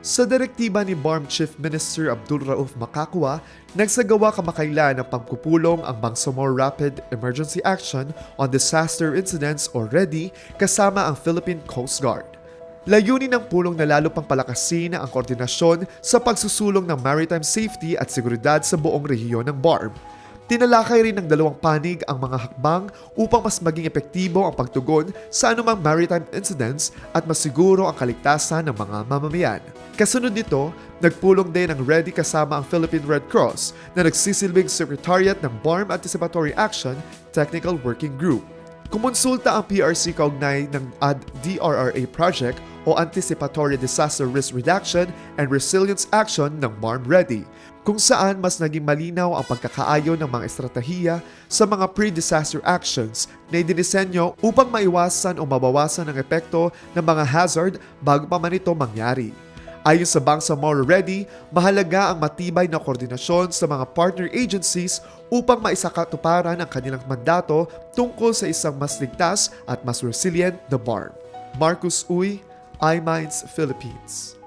Sa direktiba ni BARM Chief Minister Abdul Rauf Makakwa, nagsagawa kamakailan ng pagpupulong ang Bangsamoro Rapid Emergency Action on Disaster Incidents o READY kasama ang Philippine Coast Guard. Layunin ng pulong na lalo pang palakasin ang koordinasyon sa pagsusulong ng maritime safety at seguridad sa buong rehiyon ng BARM. Tinalakay rin ng dalawang panig ang mga hakbang upang mas maging epektibo ang pagtugon sa anumang maritime incidents at masiguro ang kaligtasan ng mga mamamayan. Kasunod nito, nagpulong din ang READY kasama ang Philippine Red Cross na nagsisilbing Secretariat ng BARM Anticipatory Action Technical Working Group. Kumonsulta ang PRC kaugnay ng DRRA project o Anticipatory Disaster Risk Reduction and Resilience Action ng BARM READY, kung saan mas naging malinaw ang pagkakaayon ng mga estratehiya sa mga pre-disaster actions na idinisenyo upang maiwasan o mabawasan ang epekto ng mga hazard bago pa man ito mangyari. Ayon sa Bangsamoro READY, mahalaga ang matibay na koordinasyon sa mga partner agencies upang maisakatuparan ang kanilang mandato tungkol sa isang mas ligtas at mas resilient na BARM. Marcus Uy, iMinds Philippines.